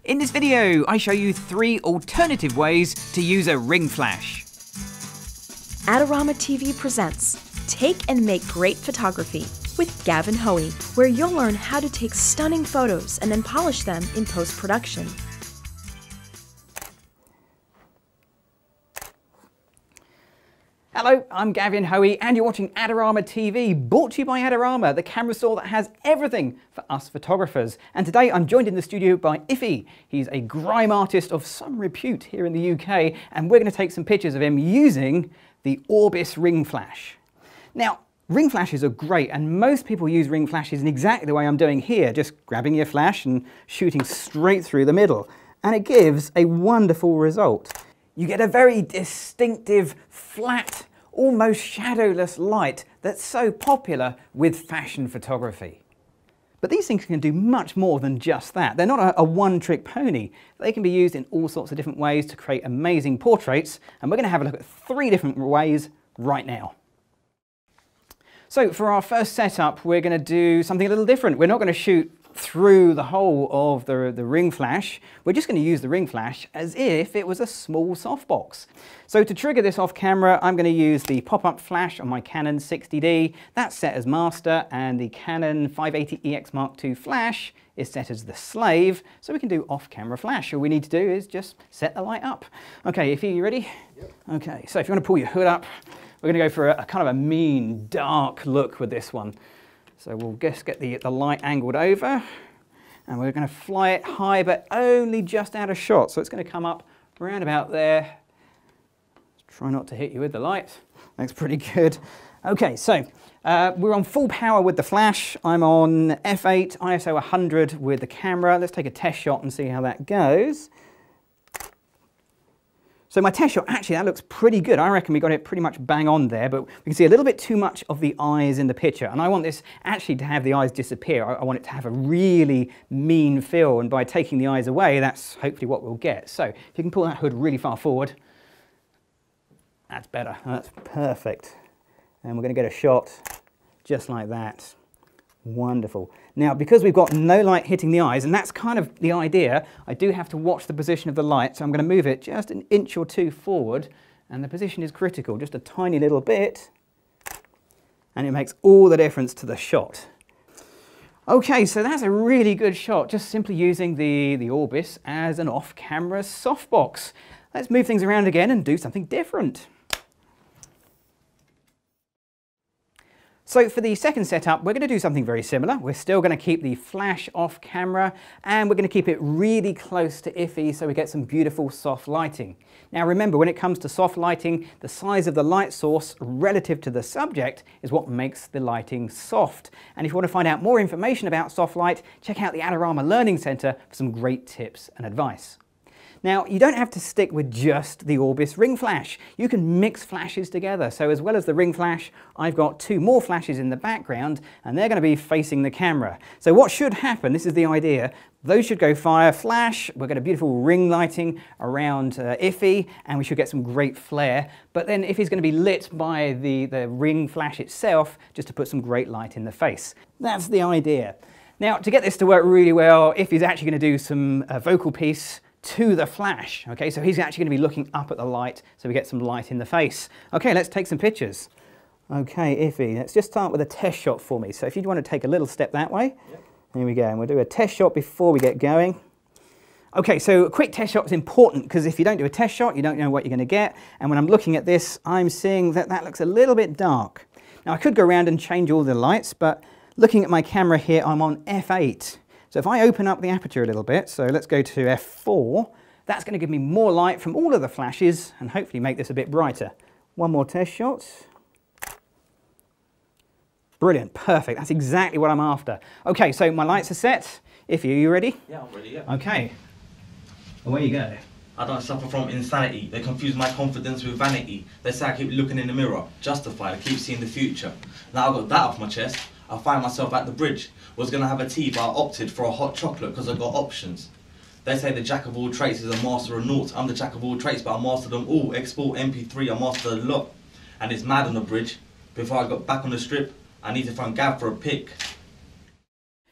In this video, I show you 3 alternative ways to use a ring flash. Adorama TV presents Take and Make Great Photography with Gavin Hoey, where you'll learn how to take stunning photos and then polish them in post-production. Hello, I'm Gavin Hoey and you're watching Adorama TV, brought to you by Adorama, the camera store that has everything for us photographers. And today I'm joined in the studio by Iffy. He's a grime artist of some repute here in the UK, and we're going to take some pictures of him using the Orbis ring flash. Now, ring flashes are great, and most people use ring flashes in exactly the way I'm doing here, just grabbing your flash and shooting straight through the middle. And it gives a wonderful result. You get a very distinctive, flat, almost shadowless light that's so popular with fashion photography. But these things can do much more than just that. They're not a one-trick pony. They can be used in all sorts of different ways to create amazing portraits, and we're going to have a look at 3 different ways right now. So for our first setup, we're going to do something a little different. We're not going to shoot through the whole of the ring flash. We're just going to use the ring flash as if it was a small softbox. So to trigger this off camera, I'm going to use the pop-up flash on my Canon 60D. That's set as master, and the Canon 580EX Mark II flash is set as the slave, so we can do off-camera flash. All we need to do is just set the light up. Okay, Iffy, you ready? Yep. Okay, so if you want to pull your hood up, we're going to go for a kind of a mean, dark look with this one. So we'll just get the light angled over, and we're going to fly it high, but only just out of shot. So it's going to come up around about there. Try not to hit you with the light. That's pretty good. Okay, so we're on full power with the flash. I'm on f8, ISO 100 with the camera. Let's take a test shot and see how that goes. So my test shot, actually, that looks pretty good. I reckon we got it pretty much bang on there, but we can see a little bit too much of the eyes in the picture. And I want this actually to have the eyes disappear. I want it to have a really mean feel, and by taking the eyes away, that's hopefully what we'll get. So if you can pull that hood really far forward, that's better. That's perfect. And we're going to get a shot just like that. Wonderful. Now, because we've got no light hitting the eyes, and that's kind of the idea, I do have to watch the position of the light, so I'm going to move it just an inch or 2 forward, and the position is critical, just a tiny little bit, and it makes all the difference to the shot. Okay, so that's a really good shot, just simply using the Orbis as an off-camera softbox. Let's move things around again and do something different. So for the second setup, we're going to do something very similar. We're still going to keep the flash off camera, and we're going to keep it really close to Iffy so we get some beautiful soft lighting. Now remember, when it comes to soft lighting, the size of the light source relative to the subject is what makes the lighting soft. And if you want to find out more information about soft light, check out the Adorama Learning Center for some great tips and advice. Now, you don't have to stick with just the Orbis ring flash. You can mix flashes together. So as well as the ring flash, I've got 2 more flashes in the background, and they're going to be facing the camera. So what should happen, this is the idea, those should go fire flash. We'll get a beautiful ring lighting around Iffy, and we should get some great flare. But then Iffy's going to be lit by the ring flash itself, just to put some great light in the face. That's the idea. Now, to get this to work really well, Iffy's actually going to do some vocal piece to the flash. Okay, so he's actually going to be looking up at the light so we get some light in the face. Okay, let's take some pictures. Okay, Iffy, let's just start with a test shot for me. So if you want to take a little step that way, yep. Here we go, and we'll do a test shot before we get going. Okay, so a quick test shot is important because if you don't do a test shot, you don't know what you're going to get. And when I'm looking at this, I'm seeing that that looks a little bit dark. Now I could go around and change all the lights, but looking at my camera here, I'm on f8. So if I open up the aperture a little bit, so let's go to f4, that's going to give me more light from all of the flashes and hopefully make this a bit brighter. One more test shot. Brilliant, perfect, that's exactly what I'm after. Okay, so my lights are set. Iffy, are you ready? Yeah, I'm ready, yeah. Okay, away you go. I don't suffer from insanity. They confuse my confidence with vanity. They say I keep looking in the mirror, justified, I keep seeing the future. Now I've got that off my chest, I find myself at the bridge. Was going to have a tea, but I opted for a hot chocolate because I've got options. They say the jack of all trades is a master of naught. I'm the jack of all trades, but I master them all. Export MP3, I master a lot. And it's mad on the bridge. Before I got back on the strip, I need to find Gav for a pic.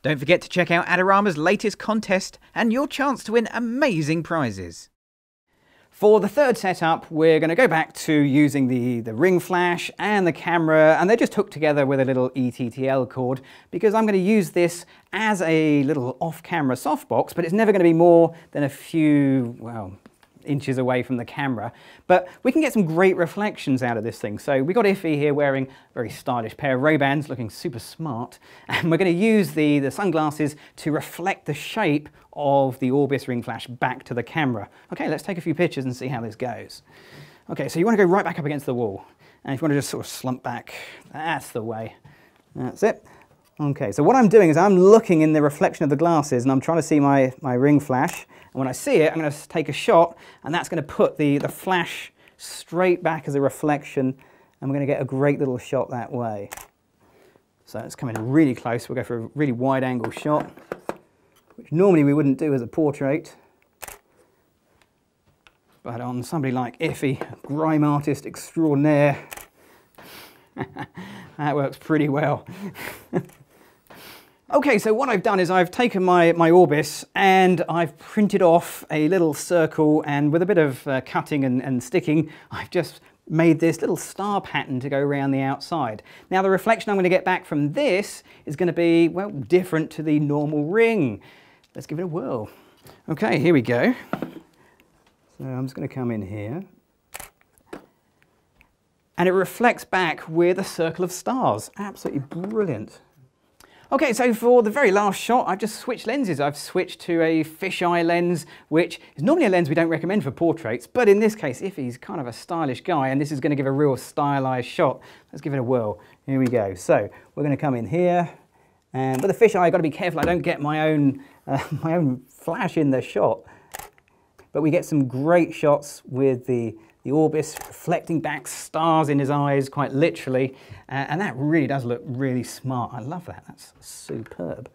Don't forget to check out Adorama's latest contest and your chance to win amazing prizes. For the third setup, we're going to go back to using the ring flash and the camera, and they're just hooked together with a little ETTL cord, because I'm going to use this as a little off-camera softbox, but it's never going to be more than a few, well, inches away from the camera. But we can get some great reflections out of this thing. So we've got Iffy here wearing a very stylish pair of Ray-Bans, looking super smart, and we're going to use the sunglasses to reflect the shape of the Orbis ring flash back to the camera. Okay, let's take a few pictures and see how this goes. Okay, so you want to go right back up against the wall, and if you want to just sort of slump back, that's the way. That's it. Okay, so what I'm doing is I'm looking in the reflection of the glasses and I'm trying to see my ring flash. And when I see it, I'm going to take a shot, and that's going to put the flash straight back as a reflection, and we're going to get a great little shot that way. So let's come in really close. We'll go for a really wide angle shot, which normally we wouldn't do as a portrait. But on somebody like Iffy, grime artist extraordinaire, that works pretty well. Okay, so what I've done is I've taken my Orbis and I've printed off a little circle, and with a bit of cutting and sticking, I've just made this little star pattern to go around the outside. Now the reflection I'm going to get back from this is going to be, well, different to the normal ring. Let's give it a whirl. Okay, here we go. So I'm just going to come in here. And it reflects back with a circle of stars. Absolutely brilliant. Okay, so for the very last shot, I've just switched lenses. I've switched to a fisheye lens, which is normally a lens we don't recommend for portraits, but in this case, if he's kind of a stylish guy, and this is going to give a real stylized shot, let's give it a whirl. Here we go. So we're going to come in here, and with the fisheye, I've got to be careful I don't get my own flash in the shot. But we get some great shots with the Orbis reflecting back stars in his eyes, quite literally, and that really does look really smart. I love that. That's superb.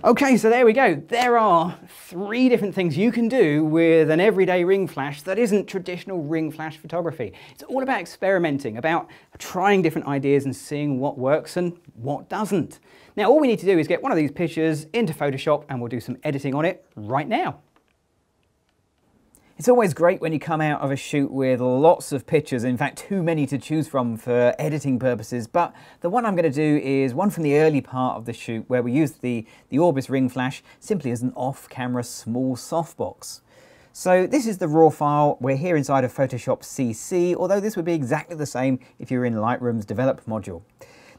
Okay, so there we go. There are 3 different things you can do with an everyday ring flash that isn't traditional ring flash photography. It's all about experimenting, about trying different ideas and seeing what works and what doesn't. Now, all we need to do is get one of these pictures into Photoshop, and we'll do some editing on it right now. It's always great when you come out of a shoot with lots of pictures, in fact too many to choose from for editing purposes, but the one I'm going to do is one from the early part of the shoot where we used the Orbis ring flash simply as an off-camera small softbox. So this is the raw file. We're here inside of Photoshop CC, although this would be exactly the same if you're in Lightroom's Develop module.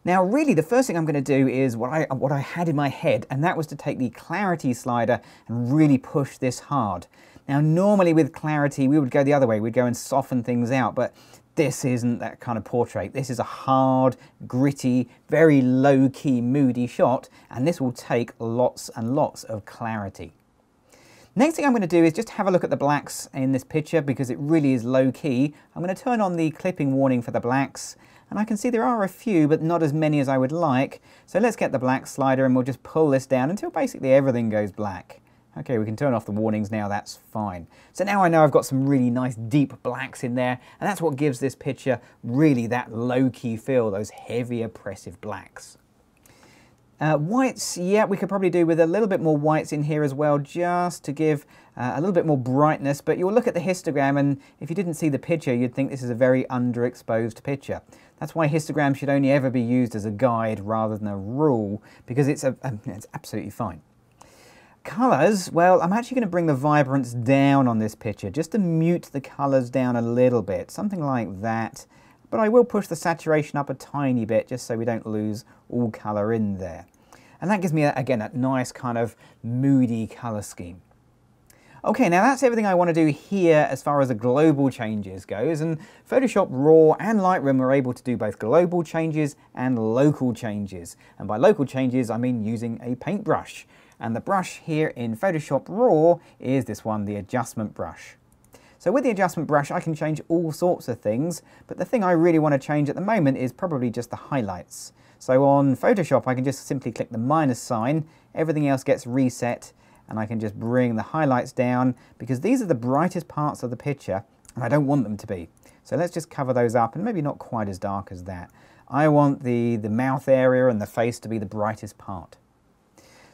Now really the first thing I'm going to do is what I had in my head, and that was to take the clarity slider and really push this hard. Now normally with clarity we would go the other way, we'd go and soften things out, but this isn't that kind of portrait. This is a hard, gritty, very low-key, moody shot, and this will take lots and lots of clarity. Next thing I'm going to do is just have a look at the blacks in this picture because it really is low-key. I'm going to turn on the clipping warning for the blacks, and I can see there are a few, but not as many as I would like. So let's get the black slider and we'll just pull this down until basically everything goes black. Okay, we can turn off the warnings now, that's fine. So now I know I've got some really nice deep blacks in there, and that's what gives this picture really that low-key feel, those heavy oppressive blacks. Whites, yeah, we could probably do with a little bit more whites in here as well, just to give a little bit more brightness, but you'll look at the histogram and if you didn't see the picture, you'd think this is a very underexposed picture. That's why histogram should only ever be used as a guide rather than a rule, because it's absolutely fine. Colours, well, I'm actually going to bring the vibrance down on this picture, just to mute the colours down a little bit, something like that. But I will push the saturation up a tiny bit, just so we don't lose all colour in there. And that gives me, again, that nice kind of moody colour scheme. Okay, now that's everything I want to do here as far as the global changes goes, and Photoshop RAW and Lightroom are able to do both global changes and local changes. And by local changes, I mean using a paintbrush. And the brush here in Photoshop RAW is this one, the adjustment brush. So with the adjustment brush, I can change all sorts of things, but the thing I really want to change at the moment is probably just the highlights. So on Photoshop, I can just simply click the minus sign, everything else gets reset, and I can just bring the highlights down, because these are the brightest parts of the picture, and I don't want them to be. So let's just cover those up, and maybe not quite as dark as that. I want the mouth area and the face to be the brightest part.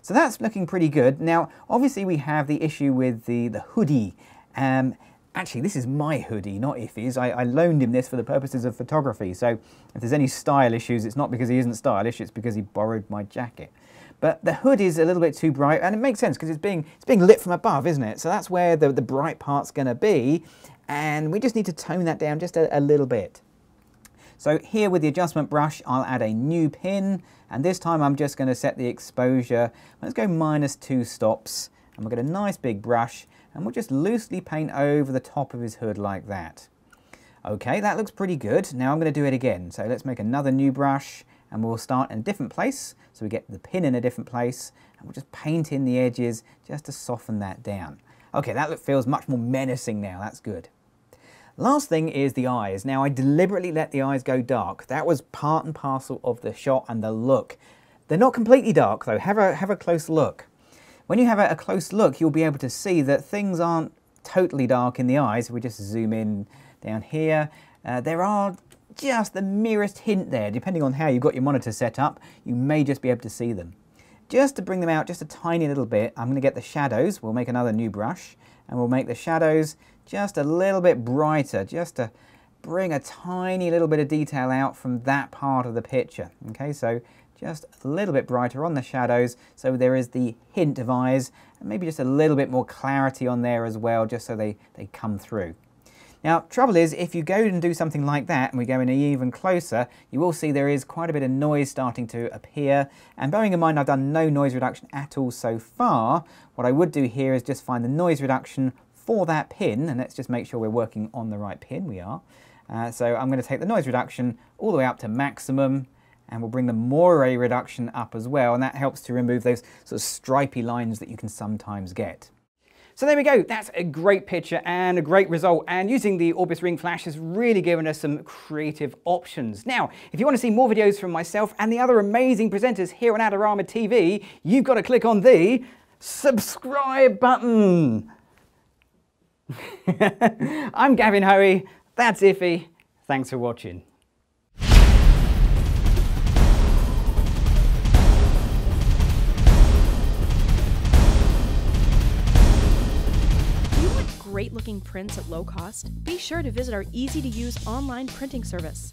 So that's looking pretty good. Now, obviously we have the issue with the hoodie. Actually, this is my hoodie, not Iffy's. I loaned him this for the purposes of photography. So if there's any style issues, it's not because he isn't stylish, it's because he borrowed my jacket. But the hood is a little bit too bright, and it makes sense because it's being lit from above, isn't it? So that's where the bright part's going to be, and we just need to tone that down just a little bit. So here with the adjustment brush, I'll add a new pin, and this time I'm just going to set the exposure. Let's go -2 stops, and we'll get a nice big brush, and we'll just loosely paint over the top of his hood like that. Okay, that looks pretty good. Now I'm going to do it again. So let's make another new brush, and we'll start in a different place. So we get the pin in a different place, and we'll just paint in the edges just to soften that down. Okay, that feels much more menacing now. That's good. Last thing is the eyes. Now I deliberately let the eyes go dark. That was part and parcel of the shot and the look. They're not completely dark though. Have a close look. When you have a close look, you'll be able to see that things aren't totally dark in the eyes. If we just zoom in down here, there are just the merest hint there. Depending on how you've got your monitor set up, you may just be able to see them. Just to bring them out just a tiny little bit, I'm going to get the shadows. We'll make another new brush, and we'll make the shadows just a little bit brighter, just to bring a tiny little bit of detail out from that part of the picture. Okay, so just a little bit brighter on the shadows, so there is the hint of eyes, and maybe just a little bit more clarity on there as well, just so they come through. Now, trouble is, if you go and do something like that, and we go in even closer, you will see there is quite a bit of noise starting to appear. And bearing in mind I've done no noise reduction at all so far, what I would do here is just find the noise reduction for that pin, and let's just make sure we're working on the right pin. We are. So I'm going to take the noise reduction all the way up to maximum, and we'll bring the moire reduction up as well, and that helps to remove those sort of stripy lines that you can sometimes get. So there we go, that's a great picture and a great result, and using the Orbis Ring Flash has really given us some creative options. Now, if you want to see more videos from myself and the other amazing presenters here on Adorama TV, you've got to click on the subscribe button. I'm Gavin Hoey, that's Iffy, thanks for watching. Great looking prints at low cost? Be sure to visit our easy-to-use online printing service.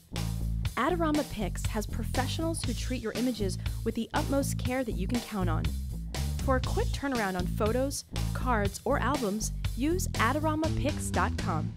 Adorama Pix has professionals who treat your images with the utmost care that you can count on. For a quick turnaround on photos, cards, or albums, use AdoramaPix.com.